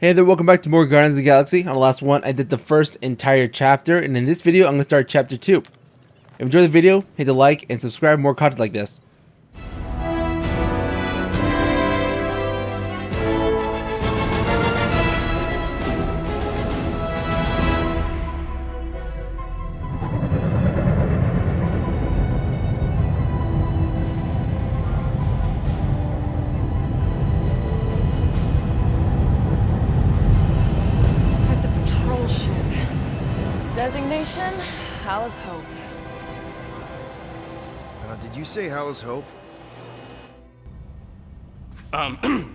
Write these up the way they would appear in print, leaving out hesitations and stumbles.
Hey there, welcome back to more Guardians of the Galaxy. On the last one, I did the first entire chapter, and in this video, I'm going to start chapter 2. If you enjoyed the video, hit the like and subscribe for more content like this. Designation, Hal's Hope. Did you say Hal's Hope?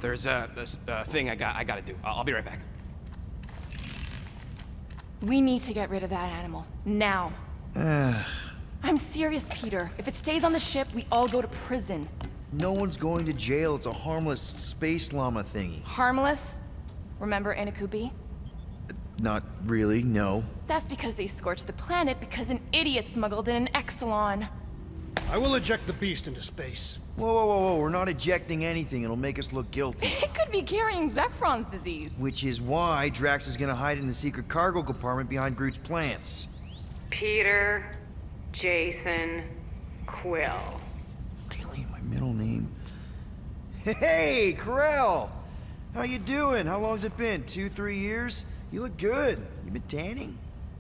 There's this thing I gotta do. I'll be right back. We need to get rid of that animal. Now. I'm serious, Peter. If it stays on the ship, we all go to prison. No one's going to jail. It's a harmless space llama thingy. Harmless? Remember Inakubi? Not really, no. That's because they scorched the planet because an idiot smuggled in an AxelAM. I will eject the beast into space. Whoa. We're not ejecting anything. It'll make us look guilty. It could be carrying Zephron's disease. Which is why Drax is gonna hide in the secret cargo compartment behind Groot's plants. Peter, Jason, Quill. Really? My middle name? Hey, Corell! How you doing? How long's it been? 2-3 years? You look good. You been tanning?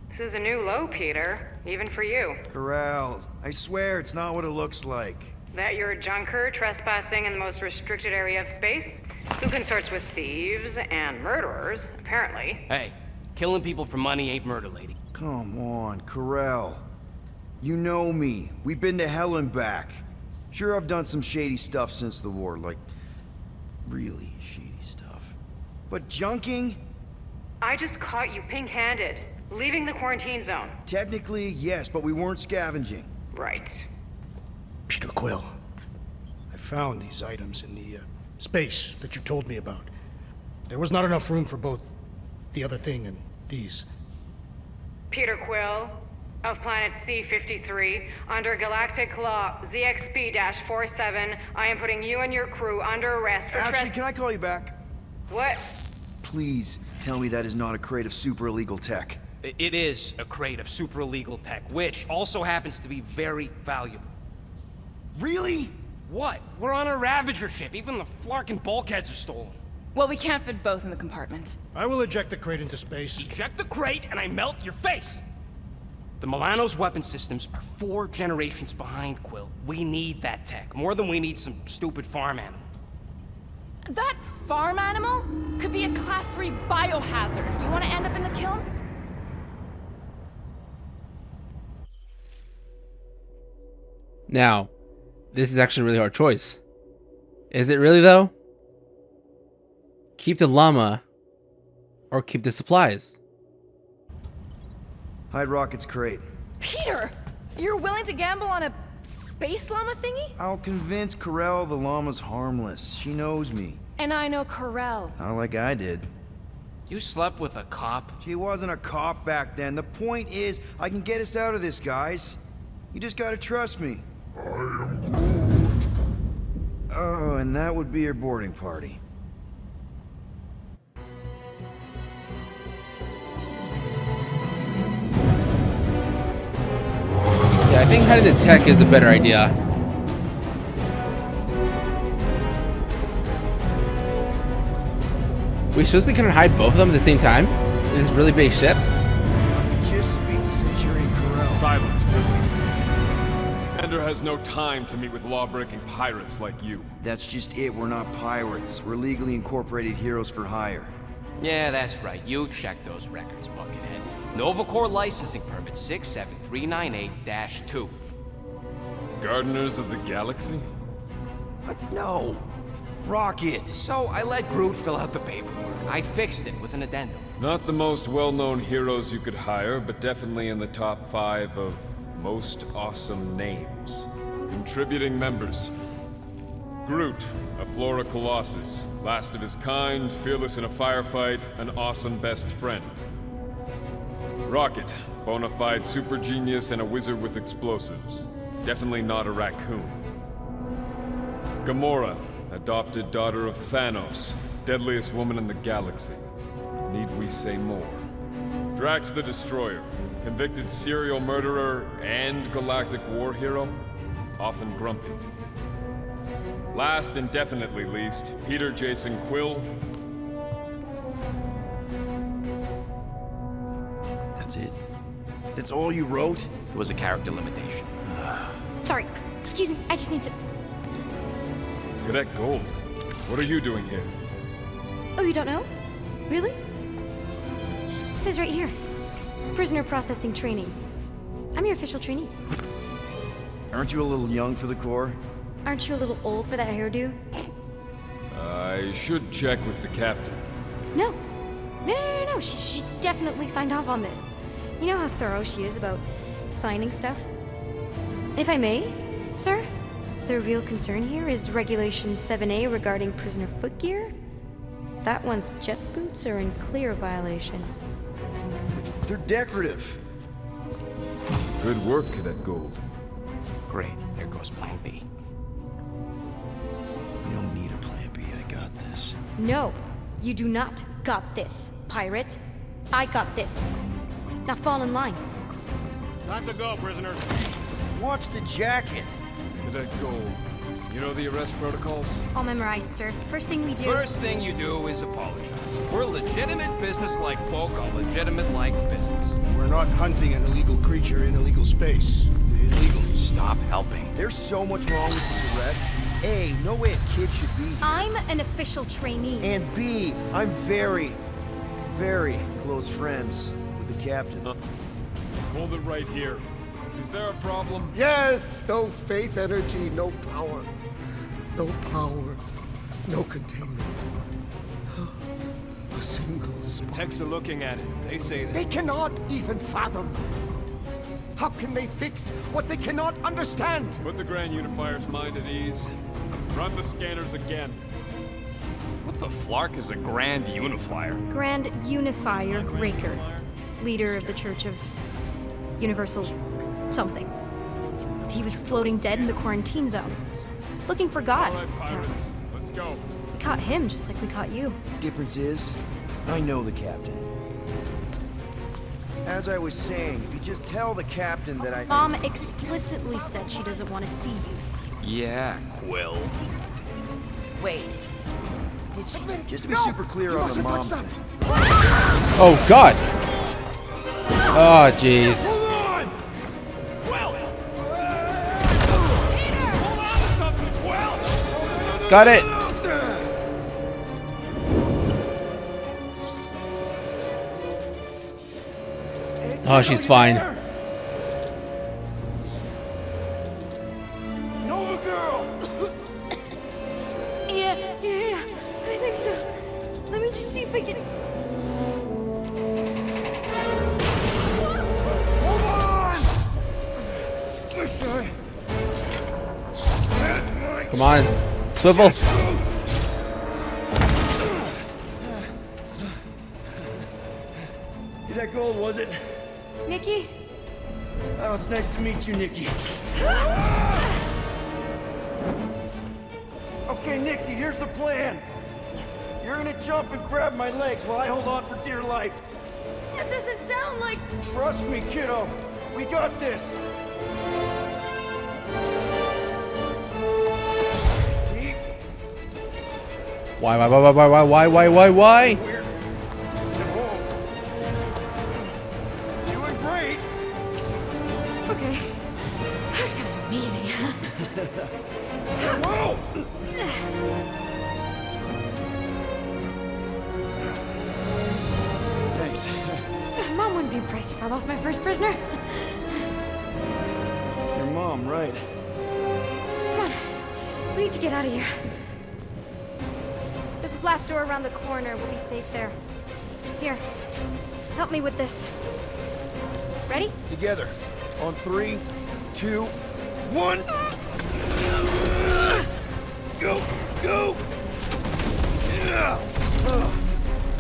This is a new low, Peter. Even for you. Corral, I swear it's not what it looks like. That you're a junker trespassing in the most restricted area of space? Who consorts with thieves and murderers, apparently. Hey, killing people for money ain't murder, lady. Come on, Corral. You know me. We've been to hell and back. Sure, I've done some shady stuff since the war, like really shady stuff. But junking? I just caught you pink-handed, leaving the quarantine zone. Technically, yes, but we weren't scavenging. Right. Peter Quill, I found these items in the space that you told me about. There was not enough room for both the other thing and these. Peter Quill, of planet C-53, under Galactic Law ZXP-47, I am putting you and your crew under arrest for Actually, can I call you back? What? Please tell me that is not a crate of super illegal tech. It is a crate of super illegal tech, which also happens to be very valuable. Really? What? We're on a Ravager ship. Even the flarkin' bulkheads are stolen. Well, we can't fit both in the compartment. I will eject the crate into space. Eject the crate and I melt your face! The Milano's weapon systems are 4 generations behind, Quill. We need that tech, more than we need some stupid farm animal. That farm animal could be a Class 3 biohazard. You want to end up in the kiln? Now, this is actually a really hard choice. Is it really, though? Keep the llama or keep the supplies? Hide Rocket's crate. Peter! You're willing to gamble on a space llama thingy? I'll convince Corell the llama's harmless. She knows me. And I know Corell. Not like I did. You slept with a cop? She wasn't a cop back then. The point is, I can get us out of this, guys. You just gotta trust me. I am Groot. Oh, and that would be your boarding party. Yeah, I think hiding the tech is a better idea. We seriously couldn't hide both of them at the same time? This really big ship? Just speak to Centurion Corell. Silence, prisoner. Fender has no time to meet with law-breaking pirates like you. That's just it. We're not pirates. We're legally incorporated heroes for hire. Yeah, that's right. You check those records, Buckethead. Novacore licensing permit 67398-2. Gardeners of the Galaxy? What? No. Rocket. So I let Groot fill out the paperwork. I fixed it with an addendum. Not the most well-known heroes you could hire, but definitely in the top 5 of most awesome names. Contributing members. Groot, a Flora Colossus, last of his kind, fearless in a firefight, an awesome best friend. Rocket, bona fide super genius and a wizard with explosives. Definitely not a raccoon. Gamora, adopted daughter of Thanos, deadliest woman in the galaxy. Need we say more? Drax the Destroyer, convicted serial murderer and galactic war hero, often grumpy. Last and definitely least, Peter Jason Quill. That's it? That's all you wrote? There was a character limitation. Sorry, excuse me, I just need to... Cadet Gold, what are you doing here? Oh, you don't know? Really? It says right here. Prisoner processing training. I'm your official trainee. Aren't you a little young for the Corps? Aren't you a little old for that hairdo? I should check with the captain. No. No. She definitely signed off on this. You know how thorough she is about signing stuff? And if I may, sir, the real concern here is Regulation 7A regarding prisoner footgear. That one's jet boots are in clear violation. They're decorative. Good work, Cadet Gold. Great, there goes Plan B. You don't need a plan B, I got this. No, you do not got this, pirate. I got this. Now fall in line. Time to go, prisoner. Watch the jacket. Cadet Gold, you know the arrest protocols? All memorized, sir. First thing we do... First thing you do is apologize. We're legitimate business-like folk on legitimate-like business. We're not hunting an illegal creature in illegal space. Illegal. Stop helping. There's so much wrong with this arrest. A, no way a kid should be here. I'm an official trainee. And B, I'm very, very close friends with the captain. Hold it right here. Is there a problem? Yes, no faith energy, no power. No power, no containment. A single spark. Techs are looking at it. They say that. They cannot even fathom. How can they fix what they cannot understand? Put the Grand Unifier's mind at ease. Run the scanners again. What the flark is a Grand Unifier? Grand Unifier Raker, leader of the Church of Universal something. He was floating dead in the quarantine zone, looking for God. All right, pirates, let's go. We caught him just like we caught you. Difference is, I know the captain. As I was saying, if you just tell the captain that I... Mom explicitly said she doesn't want to see you. Yeah, Quill. Wait. Did she Just to be super clear on the mom thing. Oh God. Oh jeez. Got it. Oh, she's fine. Nova girl! Yeah, I think so. Let me just see if I can... Come on. Swivel. Cadet Gold, was it? Nikki? Oh, it's nice to meet you, Nikki. Okay, Nikki, here's the plan. You're gonna jump and grab my legs while I hold on for dear life. That doesn't sound like... Trust me, kiddo. We got this. See? Why? Weird. At home. Doing great. Okay. That was kind of amazing, huh? Whoa! Thanks. Mom wouldn't be impressed if I lost my first prisoner. Your mom, right? Come on. We need to get out of here. There's a glass door around the corner. We'll be safe there. Here. Help me with this. Ready? Together. On 3, 2, 1. Go!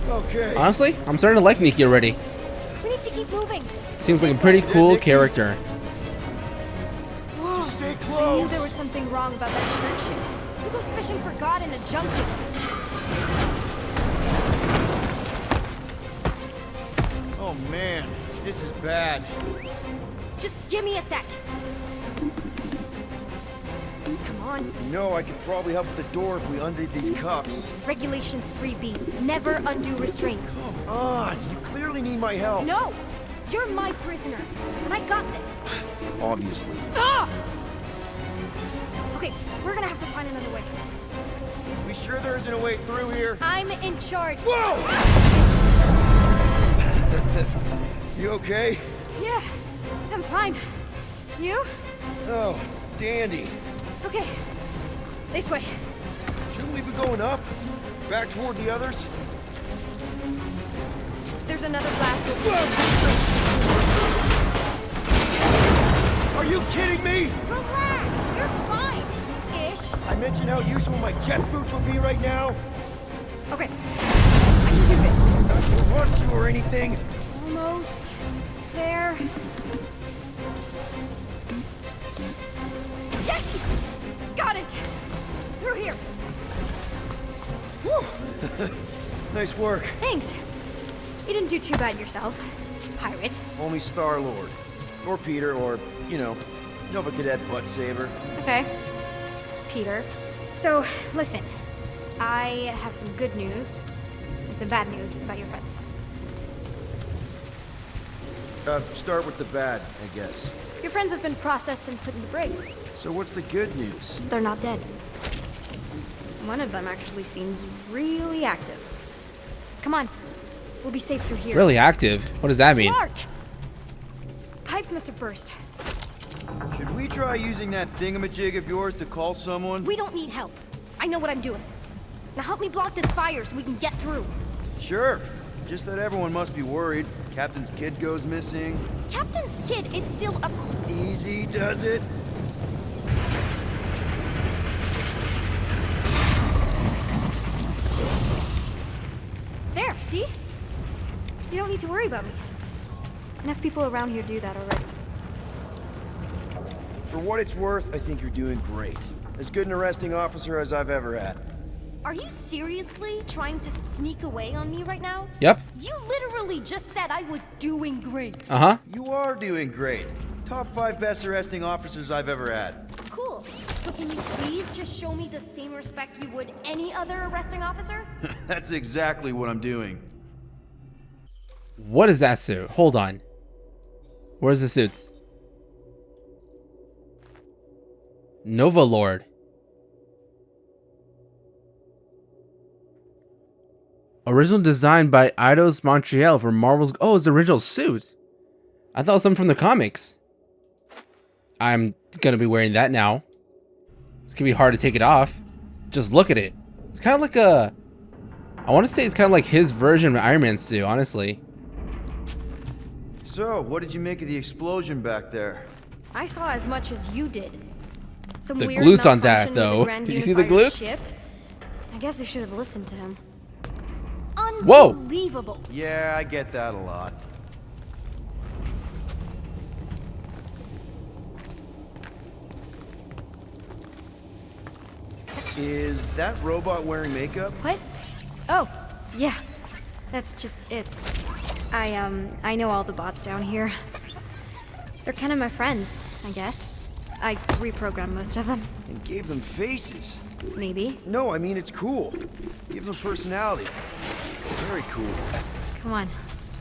Okay. Honestly, I'm starting to like Nikki already. We need to keep moving. Seems like a pretty cool character. Whoa. Just stay I knew close. there was something wrong about that church. Who goes fishing for God in a junkie? man, this is bad. Just give me a sec. Come on. You know, I could probably help with the door if we undid these cuffs. Regulation 3B. Never undo restraints. Come on, you clearly need my help. No! You're my prisoner, and I got this. Obviously. Ah! Okay, we're gonna have to find another way. We sure there isn't a way through here? I'm in charge. Whoa! You okay? Yeah, I'm fine. You? Oh, dandy. Okay, this way. Shouldn't we be going up? Back toward the others? There's another blast over Are you kidding me? Relax, you're fine. Ish. I mentioned how useful my jet boots would be right now. Okay, I can do this. Not to rush you or anything. Almost there. Yes! Got it! Through here. Whew. Nice work. Thanks. You didn't do too bad yourself, pirate. Only Star-Lord. Or Peter, or, you know, Nova Cadet Butt Saver. Okay. Peter. So, listen. I have some good news and some bad news about your friends. Start with the bad, I guess. Your friends have been processed and put in the brig. So what's the good news? They're not dead. One of them actually seems really active. Come on. We'll be safe through here. Really active? What does that mean? Clark! Pipes must have burst. Should we try using that thingamajig of yours to call someone? We don't need help. I know what I'm doing. Now help me block this fire so we can get through. Sure. Just that everyone must be worried. Captain's kid goes missing. Captain's kid is still a... Easy does it. There, see? You don't need to worry about me. Enough people around here do that already. For what it's worth, I think you're doing great. As good an arresting officer as I've ever had. Are you seriously trying to sneak away on me right now? Yep. You literally just said I was doing great. Uh-huh. You are doing great. Top 5 best arresting officers I've ever had. Cool. So can you please just show me the same respect you would any other arresting officer? That's exactly what I'm doing. What is that suit? Hold on. Where's the suits? Nova Lord. Original design by Eidos Montreal for Marvel's... Oh, it's the original suit. I thought it was something from the comics. I'm gonna be wearing that now. It's gonna be hard to take it off. Just look at it. It's kind of like a... I want to say it's kind of like his version of Iron Man's suit, honestly. So, what did you make of the explosion back there? I saw as much as you did. Some The weird glutes on that, malfunction with though. the Grand You see the Unifier's glutes? ship. I guess they should have listened to him. Whoa! Unbelievable. Yeah, I get that a lot. Is that robot wearing makeup? What? Oh, yeah. That's just I know all the bots down here. They're kind of my friends, I guess. I reprogrammed most of them. And gave them faces. Maybe. No, I mean, it's cool. Gives them personality. Very cool. Come on,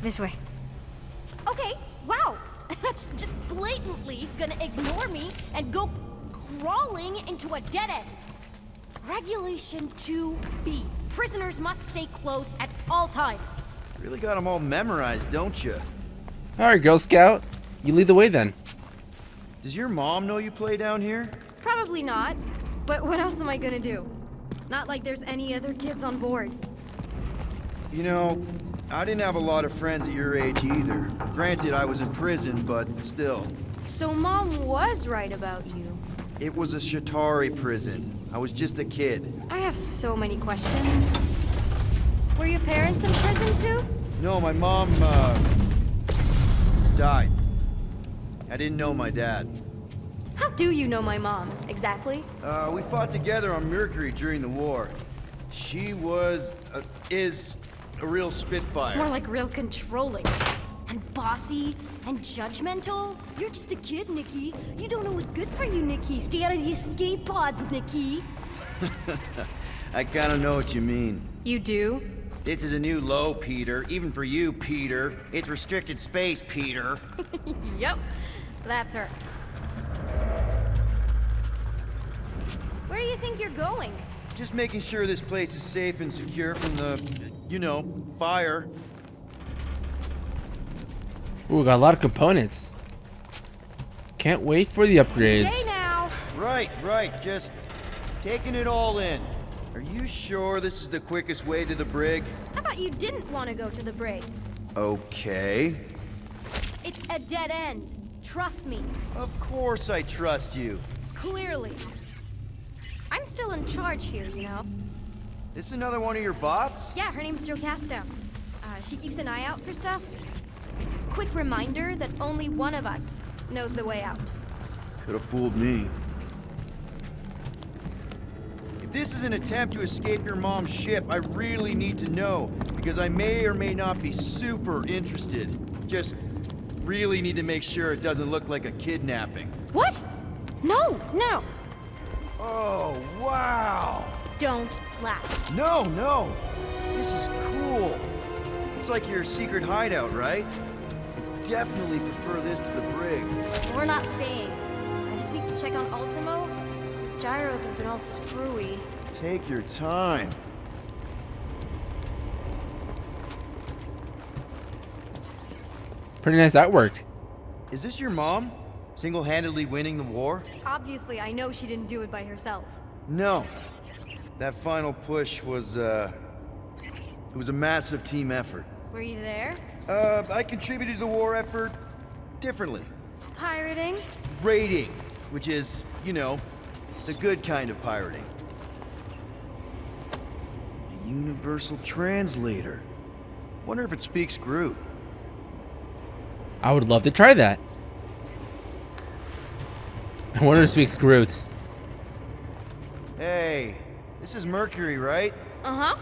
this way. Okay, wow. That's just blatantly gonna ignore me and go crawling into a dead end. Regulation 2B. Prisoners must stay close at all times. Really got them all memorized, don't you? Alright, Girl Scout. You lead the way then. Does your mom know you play down here? Probably not. But what else am I gonna do? Not like there's any other kids on board. You know, I didn't have a lot of friends at your age either. Granted, I was in prison, but still. So Mom was right about you. It was a Shatari prison. I was just a kid. I have so many questions. Were your parents in prison too? No, my mom, died. I didn't know my dad. How do you know my mom, exactly? We fought together on Mercury during the war. She was, is a real spitfire. More like real controlling. and bossy and judgmental. You're just a kid, Nikki. You don't know what's good for you, Nikki. Stay out of the escape pods, Nikki. I kinda know what you mean. You do? This is a new low, Peter. Even for you, Peter. It's restricted space, Peter. Yep, that's her. Where do you think you're going? Just making sure this place is safe and secure from the, you know, fire. Ooh, got a lot of components. Can't wait for the upgrades. Day now. Right. Just taking it all in. Are you sure this is the quickest way to the brig? I thought you didn't want to go to the brig. Okay. It's a dead end. Trust me. Of course I trust you. Clearly. I'm still in charge here, you know? This another one of your bots? Yeah, her name's Jocasta. She keeps an eye out for stuff. Quick reminder that only one of us knows the way out. Could have fooled me. If this is an attempt to escape your mom's ship, I really need to know, because I may or may not be super interested. Just really need to make sure it doesn't look like a kidnapping. What? No. Oh, wow! Don't laugh. No! This is cool. It's like your secret hideout, right? I definitely prefer this to the brig. We're not staying. I just need to check on Ultimo. His gyros have been all screwy. Take your time. Pretty nice artwork. Is this your mom? Single-handedly winning the war? Obviously, I know she didn't do it by herself. No. That final push was, it was a massive team effort. Were you there? I contributed to the war effort differently. Pirating? Raiding, which is, you know, the good kind of pirating. A universal translator. Wonder if it speaks Groot. I would love to try that. I wonder if it speaks Groot. Hey, this is Mercury, right? Uh-huh.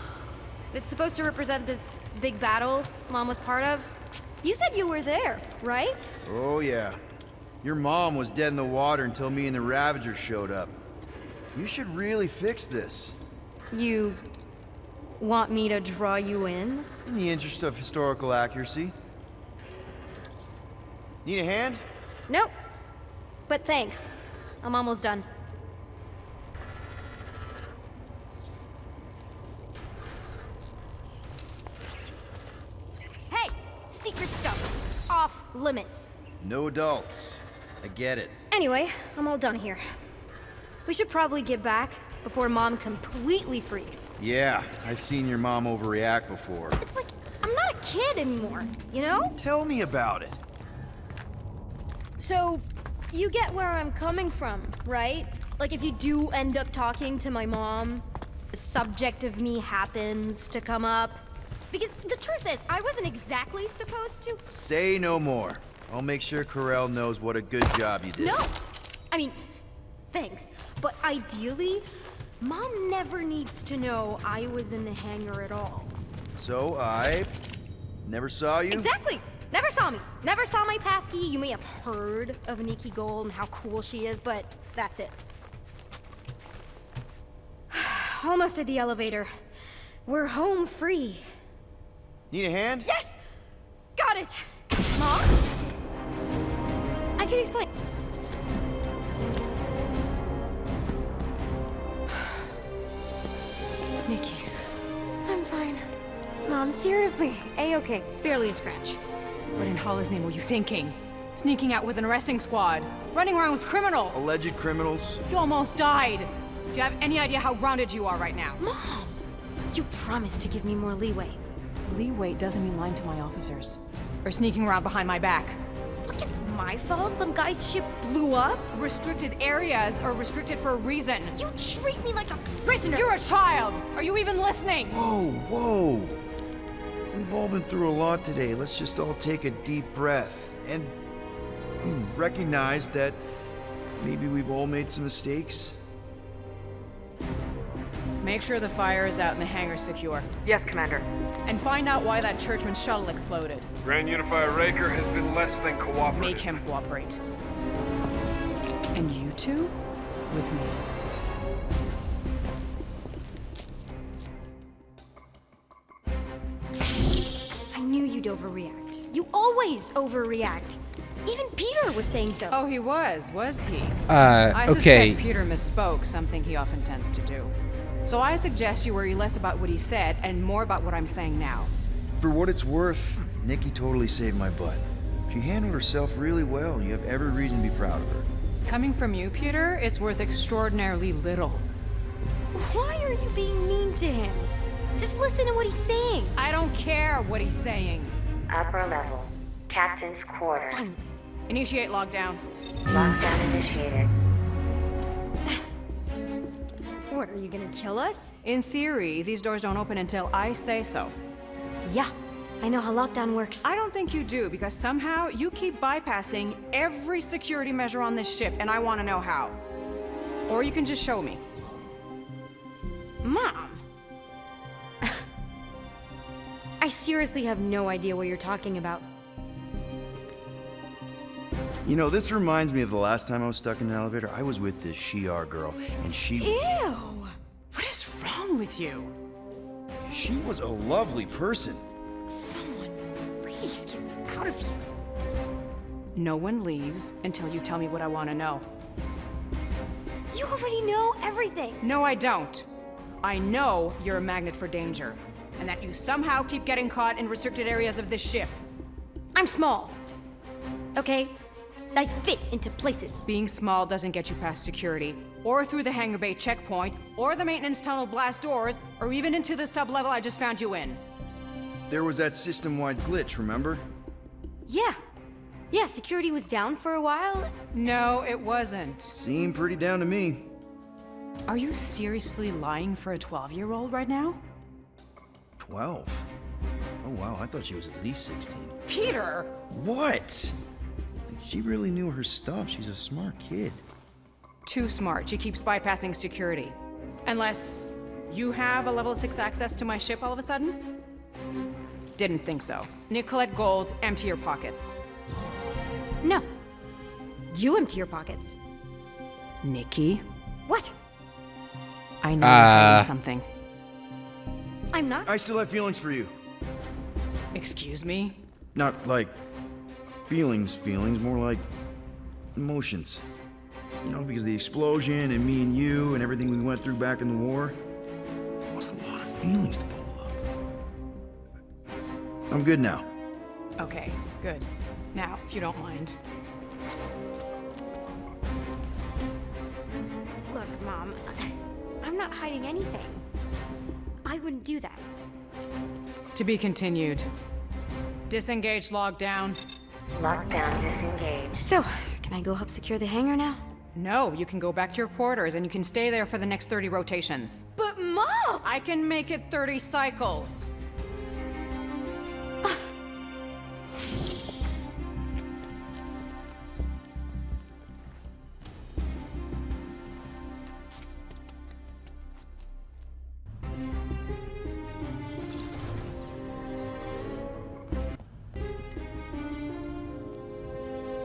It's supposed to represent this big battle Mom was part of. You said you were there, right? Oh, yeah. Your mom was dead in the water until me and the Ravagers showed up. You should really fix this. You want me to draw you in? In the interest of historical accuracy. Need a hand? Nope. But thanks. I'm almost done. Hey! Secret stuff. Off limits. No adults. I get it. Anyway, I'm all done here. We should probably get back before Mom completely freaks. Yeah, I've seen your mom overreact before. It's like, I'm not a kid anymore, you know? Tell me about it. So, you get where I'm coming from, right? Like, if you do end up talking to my mom, the subject of me happens to come up. Because the truth is, I wasn't exactly supposed to. Say no more. I'll make sure Corell knows what a good job you did. No! I mean, thanks. But ideally, Mom never needs to know I was in the hangar at all. So I never saw you? Exactly! Never saw me. Never saw my passkey. You may have heard of Nikki Gold and how cool she is, but that's it. Almost at the elevator. We're home free. Need a hand? Yes! Got it! Mom? I can explain. Nikki. I'm fine. Mom, seriously. A-okay. Barely a scratch. What in Allah's name were you thinking? Sneaking out with an arresting squad? Running around with criminals? Alleged criminals? You almost died. Do you have any idea how grounded you are right now? Mom! You promised to give me more leeway. Leeway doesn't mean lying to my officers. Or sneaking around behind my back. Look, it's my fault some guy's ship blew up. Restricted areas are restricted for a reason. You treat me like a prisoner! You're a child! Are you even listening? Whoa. We've all been through a lot today. Let's just all take a deep breath and recognize that maybe we've all made some mistakes. Make sure the fire is out and the hangar's secure. Yes, Commander. And find out why that churchman's shuttle exploded. Grand Unifier Raker has been less than cooperative. Make him cooperate. And you two? With me. I knew you'd overreact. You always overreact. Even Peter was saying so. Oh, he was he? I okay. suspect Peter misspoke, something he often tends to do. So I suggest you worry less about what he said and more about what I'm saying now. For what it's worth, Nikki totally saved my butt. She handled herself really well. You have every reason to be proud of her. Coming from you, Peter, it's worth extraordinarily little. Why are you being mean to him? Just listen to what he's saying. I don't care what he's saying. Upper level. Captain's quarters. Fine. Initiate lockdown. Lockdown initiated. What, are you gonna kill us? In theory, these doors don't open until I say so. Yeah, I know how lockdown works. I don't think you do, because somehow you keep bypassing every security measure on this ship, and I want to know how. Or you can just show me. Mom! I seriously have no idea what you're talking about. You know, this reminds me of the last time I was stuck in an elevator. I was with this Shi'ar girl, and she... Ew! What is wrong with you? She was a lovely person. Someone, please get me out of here. No one leaves until you tell me what I want to know. You already know everything. No, I don't. I know you're a magnet for danger, and that you somehow keep getting caught in restricted areas of this ship. I'm small. Okay? I fit into places. Being small doesn't get you past security, or through the hangar bay checkpoint, or the maintenance tunnel blast doors, or even into the sub-level I just found you in. There was that system-wide glitch, remember? Yeah. Yeah, security was down for a while. No, it wasn't. Seemed pretty down to me. Are you seriously lying for a 12-year-old right now? 12? Oh wow, I thought she was at least 16. Peter! What? She really knew her stuff. She's a smart kid. Too smart. She keeps bypassing security. Unless you have a level 6 access to my ship all of a sudden? Didn't think so. Nick, collect gold, empty your pockets. No. You empty your pockets. Nikki? What? I know you're hiding something. I'm not. I still have feelings for you. Excuse me? Not like feelings, more like emotions. You know, because the explosion and me and you and everything we went through back in the war, there was a lot of feelings to bubble up. I'm good now. Okay, good. Now, if you don't mind. Look, Mom, I'm not hiding anything. I wouldn't do that. To be continued. Disengage lockdown. Lockdown disengaged. So, can I go help secure the hangar now? No, you can go back to your quarters and you can stay there for the next 30 rotations. But Mom! I can make it 30 cycles.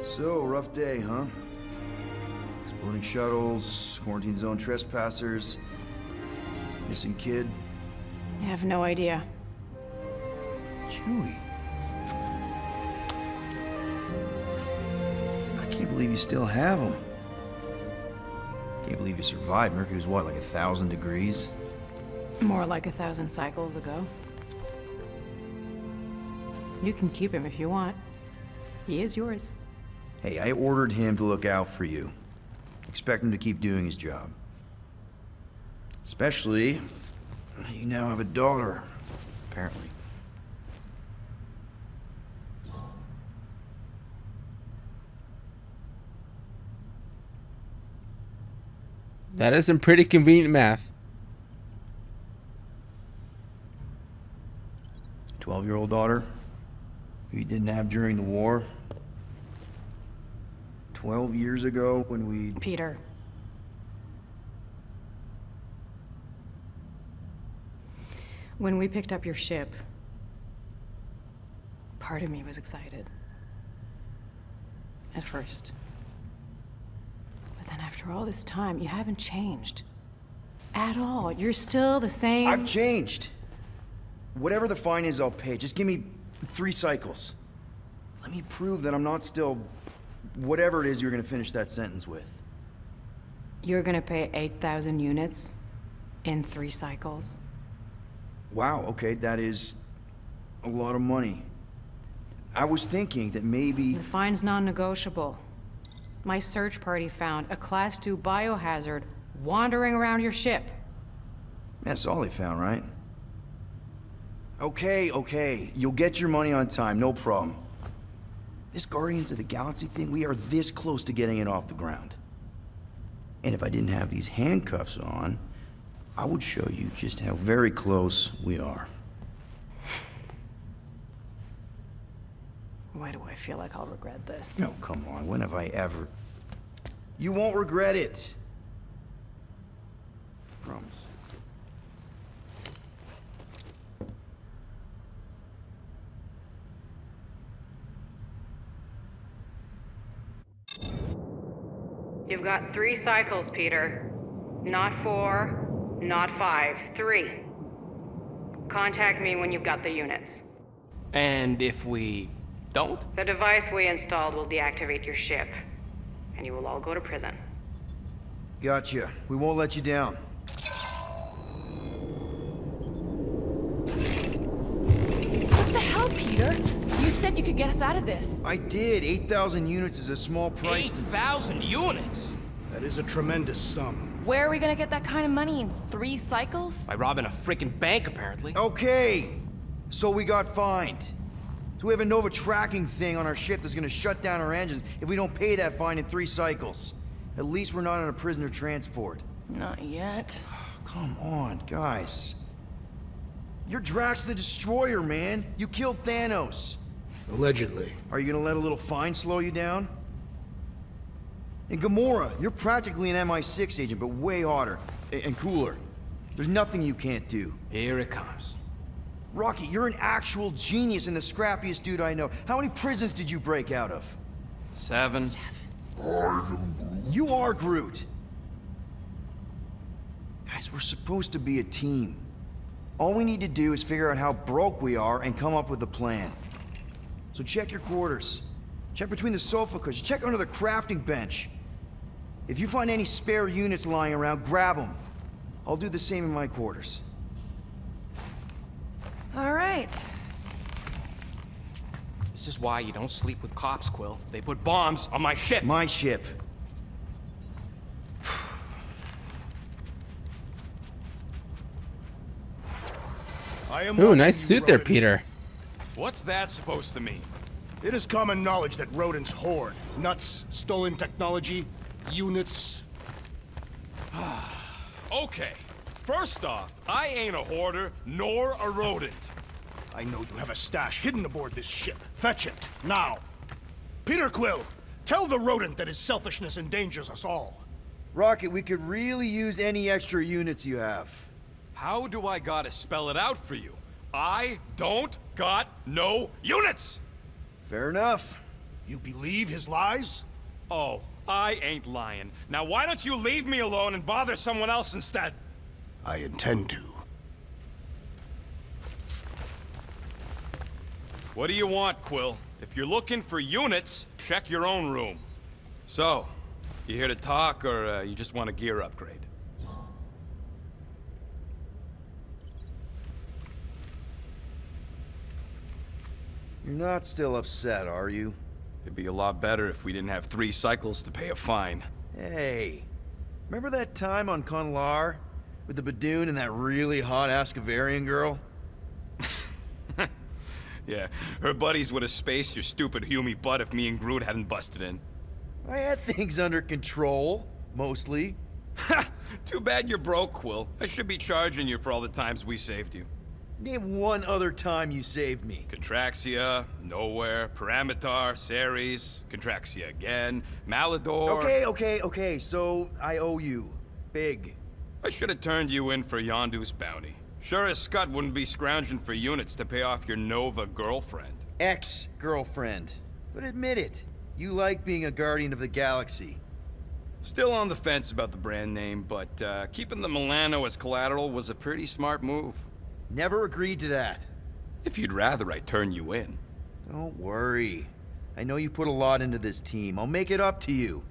So, rough day, huh? Exploding shuttles, quarantine zone trespassers, missing kid. I have no idea. Chewie. I can't believe you still have him. Can't believe you survived. Mercury was what, like 1,000 degrees? More like 1,000 cycles ago. You can keep him if you want. He is yours. Hey, I ordered him to look out for you. Expect him to keep doing his job. Especially, you now have a daughter, apparently. That is some pretty convenient math. 12-year-old daughter, who you didn't have during the war. 12 years ago when we... Peter. When we picked up your ship, Part of me was excited. At first. But then after all this time, you haven't changed. At all. You're still the same. I've changed. Whatever the fine is, I'll pay. Just give me 3 cycles. Let me prove that I'm not still... whatever it is you're gonna finish that sentence with. You're gonna pay 8,000 units in 3 cycles? Wow, okay, that is a lot of money. I was thinking that maybe... The fine's non-negotiable. My search party found a Class 2 biohazard wandering around your ship. That's all they found, right? Okay. You'll get your money on time, no problem. This Guardians of the Galaxy thing, we are this close to getting it off the ground. And if I didn't have these handcuffs on, I would show you just how very close we are. Why do I feel like I'll regret this? No, come on, when have I ever... You won't regret it. Promise. You've got 3 cycles, Peter. Not 4, not 5, 3. Contact me when you've got the units. And if we don't? The device we installed will deactivate your ship, and you will all go to prison. Gotcha. We won't let you down. What the hell, Peter? You said you could get us out of this. I did. 8,000 units is a small price. 8,000 units? That is a tremendous sum. Where are we gonna get that kind of money in 3 cycles? By robbing a freaking bank, apparently. Okay. So we got fined. So we have a Nova tracking thing on our ship that's gonna shut down our engines if we don't pay that fine in 3 cycles. At least we're not on a prisoner transport. Not yet. Come on, guys. You're Drax the Destroyer, man. You killed Thanos. Allegedly. Are you gonna let a little fine slow you down? And Gamora, you're practically an MI6 agent, but way hotter and cooler. There's nothing you can't do. Here it comes. Rocky, you're an actual genius and the scrappiest dude I know. How many prisons did you break out of? 7. You are Groot. Guys, we're supposed to be a team. All we need to do is figure out how broke we are and come up with a plan. So check your quarters. Check between the sofa cushions. Check under the crafting bench. If you find any spare units lying around, grab them. I'll do the same in my quarters. All right. This is why you don't sleep with cops, Quill. They put bombs on my ship. My ship. Ooh, nice suit there, Peter. What's that supposed to mean? It is common knowledge that rodents hoard nuts, stolen technology, units. Okay, first off, I ain't a hoarder nor a rodent. I know you have a stash hidden aboard this ship. Fetch it, now. Peter Quill, tell the rodent that his selfishness endangers us all. Rocket, we could really use any extra units you have. How do I gotta spell it out for you? I don't got no units! Fair enough. You believe his lies? Oh, I ain't lying. Now why don't you leave me alone and bother someone else instead? I intend to. What do you want, Quill? If you're looking for units, check your own room. So, you here to talk, or you just want a gear upgrade? You're not still upset, are you? It'd be a lot better if we didn't have 3 cycles to pay a fine. Hey, remember that time on Conlar? With the Badoon and that really hot Ascavarian girl? Yeah, her buddies would have spaced your stupid Humy butt if me and Groot hadn't busted in. I had things under control, mostly. Ha! Too bad you're broke, Quill. I should be charging you for all the times we saved you. Name one other time you saved me. Contraxia, Nowhere, Paramitar, Ceres, Contraxia again, Malador... Okay, so I owe you. Big. I should have turned you in for Yondu's bounty. Sure as Scott wouldn't be scrounging for units to pay off your Nova girlfriend. ex-girlfriend. But admit it, you like being a guardian of the galaxy. Still on the fence about the brand name, but keeping the Milano as collateral was a pretty smart move. Never agreed to that. If you'd rather, I'd turn you in. Don't worry. I know you put a lot into this team. I'll make it up to you.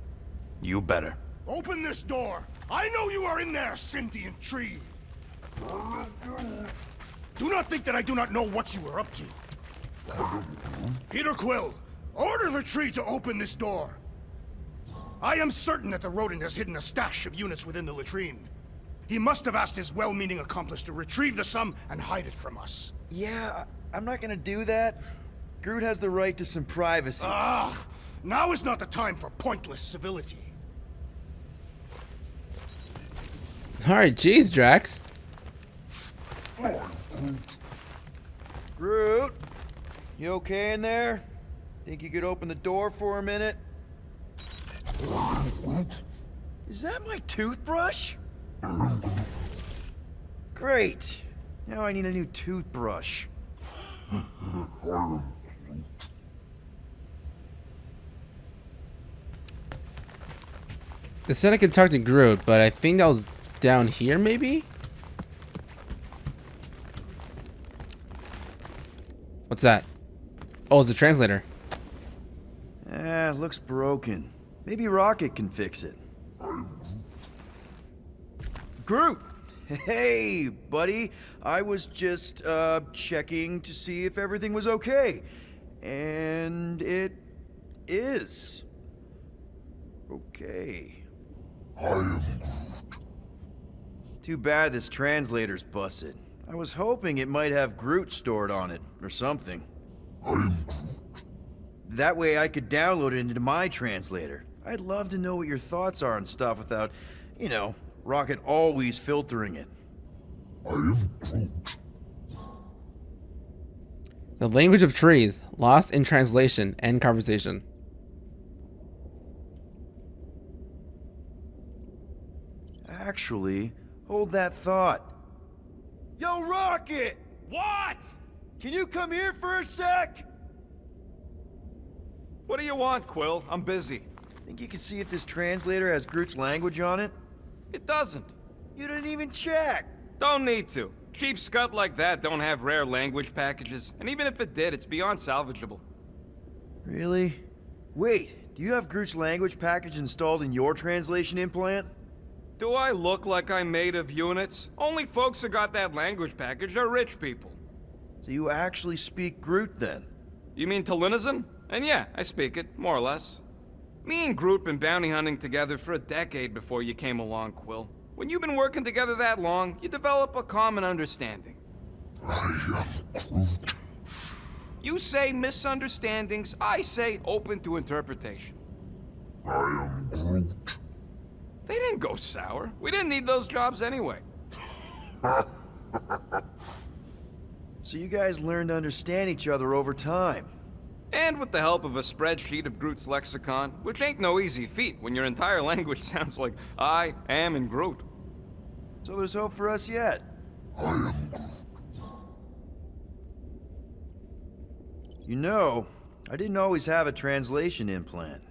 You better. Open this door! I know you are in there, sentient tree! Do not think that I do not know what you are up to. Peter Quill, order the tree to open this door. I am certain that the rodent has hidden a stash of units within the latrine. He must have asked his well-meaning accomplice to retrieve the sum and hide it from us. Yeah, I'm not gonna do that. Groot has the right to some privacy. Now is not the time for pointless civility. Alright, jeez, Drax. Groot, you okay in there? Think you could open the door for a minute? Is that my toothbrush? Great. Now I need a new toothbrush. They said I could talk to Groot, but I think that was down here, maybe? What's that? Oh, it's the translator. Looks broken. Maybe Rocket can fix it. Groot! Hey, buddy. I was just, checking to see if everything was okay. And it is. Okay. I am Groot. Too bad this translator's busted. I was hoping it might have Groot stored on it, or something. I am Groot. That way I could download it into my translator. I'd love to know what your thoughts are on stuff without, you know, Rocket always filtering it. I am Groot. The language of trees, lost in translation and conversation. Actually, hold that thought. Yo, Rocket! What? Can you come here for a sec? What do you want, Quill? I'm busy. Think you can see if this translator has Groot's language on it? It doesn't. You didn't even check! Don't need to. Cheap scut like that don't have rare language packages, and even if it did, it's beyond salvageable. Really? Wait, do you have Groot's language package installed in your translation implant? Do I look like I'm made of units? Only folks who got that language package are rich people. So you actually speak Groot then? You mean Talinisan? And yeah, I speak it, more or less. Me and Groot been bounty hunting together for a decade before you came along, Quill. When you've been working together that long, you develop a common understanding. I am Groot. You say misunderstandings, I say open to interpretation. I am Groot. They didn't go sour. We didn't need those jobs anyway. So you guys learned to understand each other over time. And with the help of a spreadsheet of Groot's lexicon, which ain't no easy feat when your entire language sounds like I am in Groot. So there's hope for us yet. I am Groot. You know, I didn't always have a translation implant.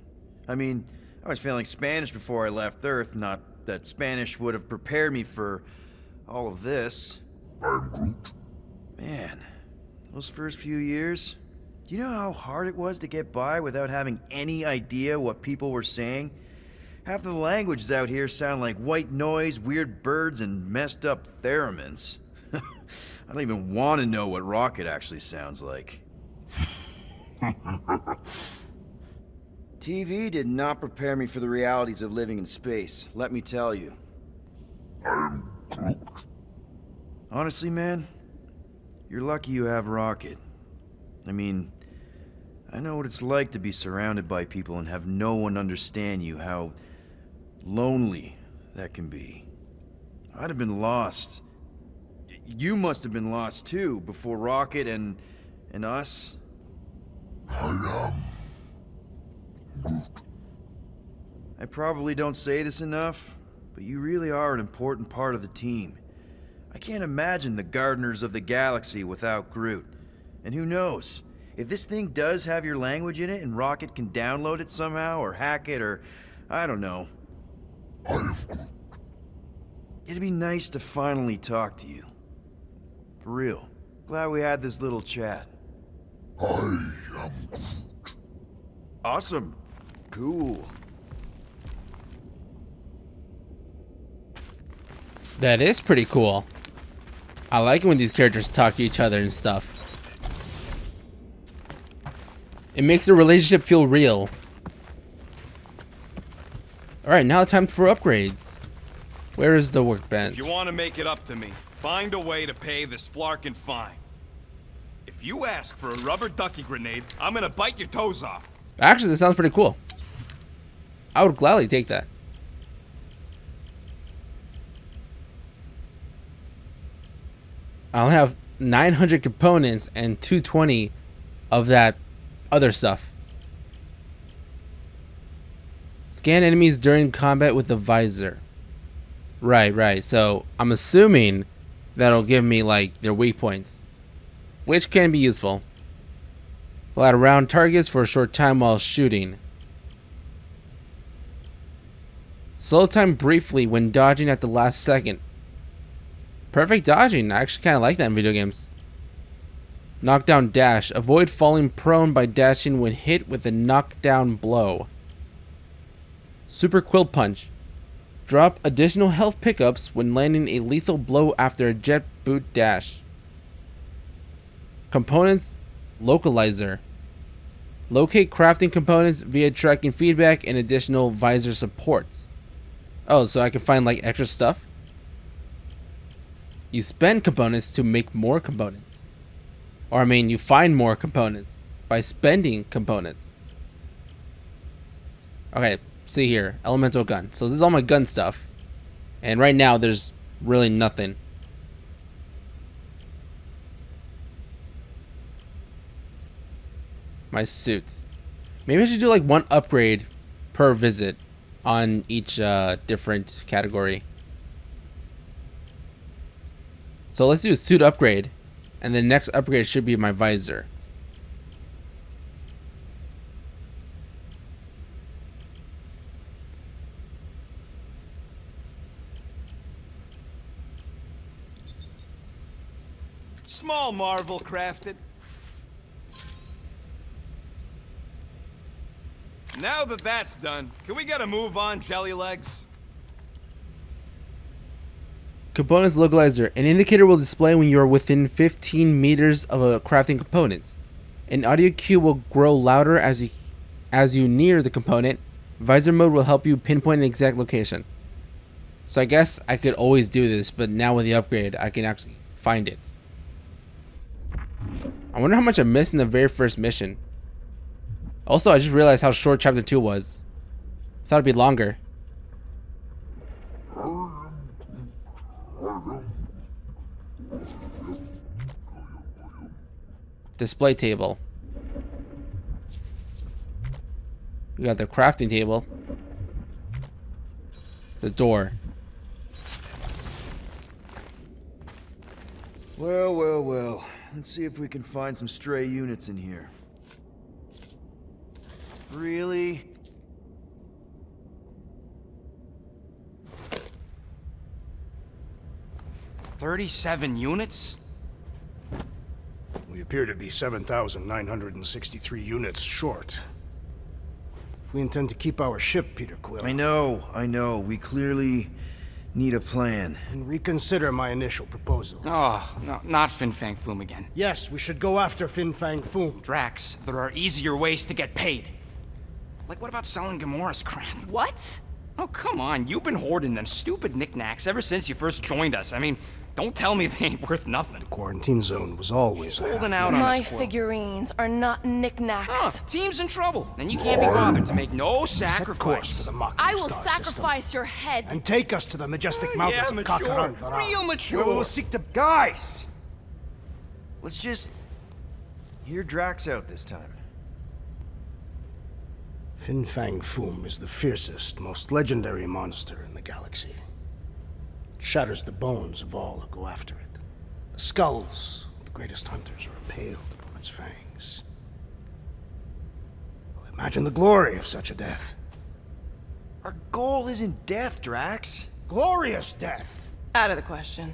I mean, I was failing Spanish before I left Earth, not that Spanish would have prepared me for all of this. I am Groot. Man, those first few years, do you know how hard it was to get by without having any idea what people were saying? Half of the languages out here sound like white noise, weird birds, and messed up theremins. I don't even want to know what Rocket actually sounds like. TV did not prepare me for the realities of living in space, let me tell you. I am Groot. Honestly, man, you're lucky you have Rocket. I mean, I know what it's like to be surrounded by people and have no one understand you, how lonely that can be. I'd have been lost. You must have been lost too, before Rocket and us. I am Groot. I probably don't say this enough, but you really are an important part of the team. I can't imagine the Gardeners of the Galaxy without Groot. And who knows, If this thing does have your language in it and Rocket can download it somehow or hack it or I don't know. It'd be nice to finally talk to you. For real. Glad we had this little chat. I am Groot. Awesome. Cool. That is pretty cool. I like it when these characters talk to each other and stuff. It makes the relationship feel real. Alright, now time for upgrades. Where is the workbench? If you want to make it up to me, find a way to pay this flarkin' fine. If you ask for a rubber ducky grenade, I'm gonna bite your toes off. Actually, this sounds pretty cool. I would gladly take that. I'll have 900 components and 220 of that other stuff. Scan enemies during combat with the visor. Right. So I'm assuming that'll give me like their weak points, which can be useful. We'll add around targets for a short time while shooting. Slow time briefly when dodging at the last second. Perfect dodging. I actually kind of like that in video games. Knockdown dash. Avoid falling prone by dashing when hit with a knockdown blow. Super quill punch. Drop additional health pickups when landing a lethal blow after a jet boot dash. Components localizer. Locate crafting components via tracking feedback and additional visor support. Oh, so I can find like extra stuff? You spend components to make more components. Or I mean, you find more components by spending components. Okay, see here, elemental gun. So this is all my gun stuff. And right now there's really nothing. My suit. Maybe I should do like one upgrade per visit on each different category. So let's do a suit upgrade, and the next upgrade should be my visor. Small marvel crafted. Now that that's done, can we get a move on, Jelly Legs? Components localizer. An indicator will display when you are within 15 meters of a crafting component. An audio cue will grow louder as you near the component. Visor mode will help you pinpoint an exact location. So I guess I could always do this, but now with the upgrade, I can actually find it. I wonder how much I missed in the very first mission. Also, I just realized how short Chapter 2 was. I thought it'd be longer. Display table. We got the crafting table. The door. Well. Let's see if we can find some stray units in here. Really? $37 units? We appear to be 7,963 units short. If we intend to keep our ship, Peter Quill. I know. We clearly need a plan. And reconsider my initial proposal. Oh, no, not Fin Fang Foom again. Yes, we should go after Fin Fang Foom. Drax, there are easier ways to get paid. Like, what about selling Gamora's crap? What? Oh, come on. You've been hoarding them stupid knickknacks ever since you first joined us. I mean, don't tell me they ain't worth nothing. The quarantine zone was always holding out on My us, Quill. figurines are not knickknacks. Team's in trouble. Then you can't be bothered to make no Set course sacrifice. for the mocking I will star sacrifice system. your head. And take us to the majestic mountains of mature. Kakarandara. Real mature. Where we will seek to... Guys! Let's just hear Drax out this time. Fin Fang Foom is the fiercest, most legendary monster in the galaxy. It shatters the bones of all who go after it. The skulls of the greatest hunters are impaled upon its fangs. Imagine the glory of such a death. Our goal isn't death, Drax. Glorious death. Out of the question.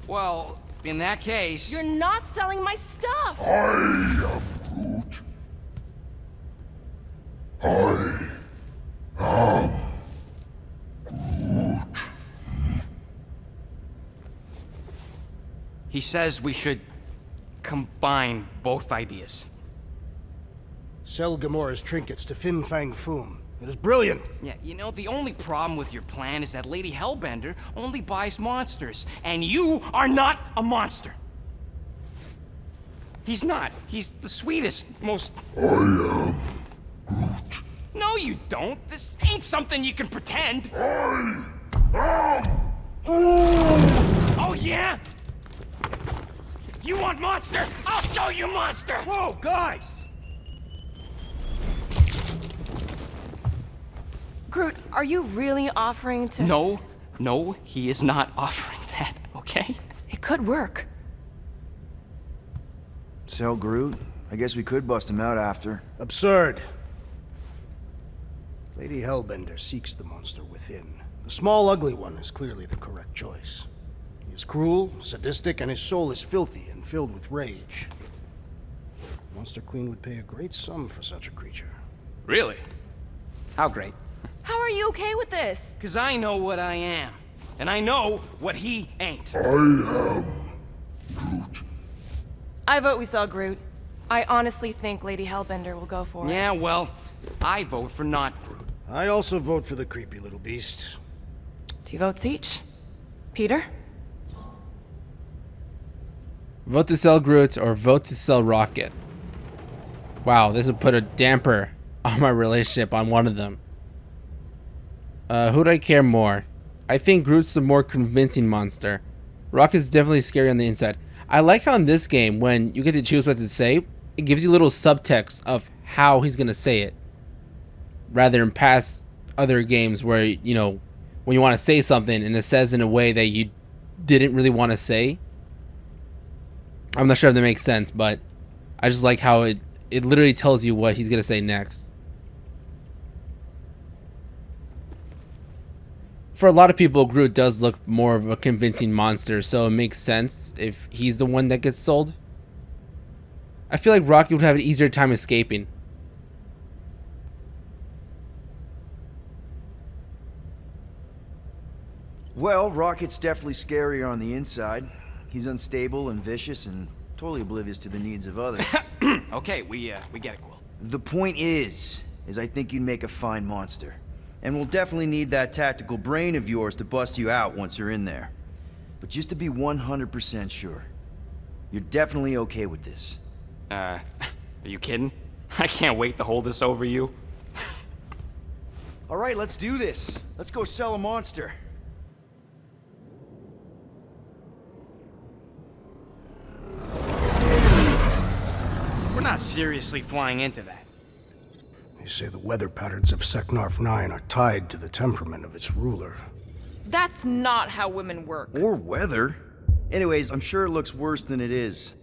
Well, in that case... You're not selling my stuff! I am Groot. I am Groot. He says we should combine both ideas. Sell Gamora's trinkets to Fin Fang Foom. It is brilliant. Yeah, you know, the only problem with your plan is that Lady Hellbender only buys monsters, and you are not a monster. He's not. He's the sweetest, most... I am Groot. No, you don't. This ain't something you can pretend. I am Oh, yeah? You want monster? I'll show you monster! Whoa, guys! Groot, are you really offering to... No, he is not offering that, okay? It could work. Sell Groot? I guess we could bust him out after. Absurd. Lady Hellbender seeks the monster within. The small, ugly one is clearly the correct choice. He is cruel, sadistic, and his soul is filthy and filled with rage. Monster Queen would pay a great sum for such a creature. Really? How great? How are you okay with this? Because I know what I am. And I know what he ain't. I am Groot. I vote we sell Groot. I honestly think Lady Hellbender will go for it. Yeah, well, I vote for not Groot. I also vote for the creepy little beast. 2 votes each. Peter? Vote to sell Groot or vote to sell Rocket. Wow, this would put a damper on my relationship on one of them. Who'd I care more? I think Groot's the more convincing monster. Rocket's definitely scary on the inside. I like how in this game, when you get to choose what to say, it gives you little subtext of how he's gonna say it. Rather than past other games where, you know, when you want to say something and it says in a way that you didn't really want to say. I'm not sure if that makes sense, but I just like how it literally tells you what he's gonna say next. For a lot of people, Groot does look more of a convincing monster, so it makes sense if he's the one that gets sold. I feel like Rocket would have an easier time escaping. Well, Rocket's definitely scarier on the inside. He's unstable and vicious and totally oblivious to the needs of others. Okay, we get it, Quill. The point is I think you'd make a fine monster. And we'll definitely need that tactical brain of yours to bust you out once you're in there. But just to be 100% sure, you're definitely okay with this. Are you kidding? I can't wait to hold this over you. All right, let's do this. Let's go sell a monster. We're not seriously flying into that. They say the weather patterns of Seknarf 9 are tied to the temperament of its ruler. That's not how women work. Or weather. Anyways, I'm sure it looks worse than it is.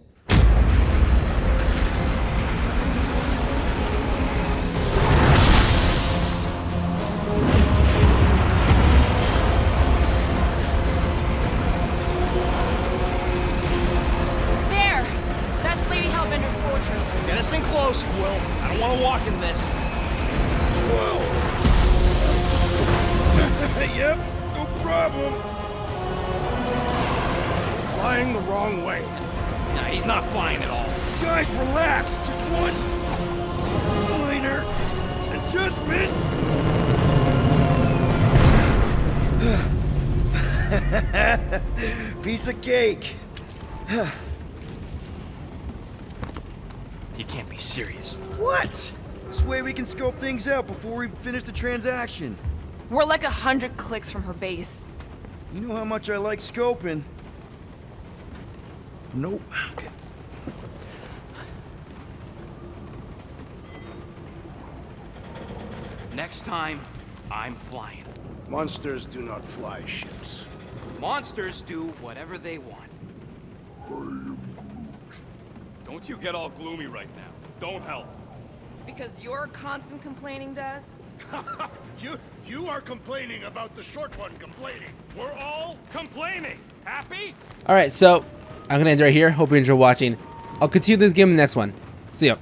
There! That's Lady Hellbender's fortress. Get us in close, Quill. I don't want to walk in this. Yep, no problem. Flying the wrong way. Nah, he's not flying at all. Guys, relax. Just one minor adjustment. Piece of cake. You can't be serious. What? This way we can scope things out before we finish the transaction. We're like 100 clicks from her base. You know how much I like scoping. Nope. Okay. Next time, I'm flying. Monsters do not fly ships. Monsters do whatever they want. Don't you get all gloomy right now. Don't help. Because your constant complaining does? You are complaining about the short one complaining. We're all complaining. Happy? All right, so I'm gonna end right here. Hope you enjoy watching. I'll continue this game in the next one. See ya.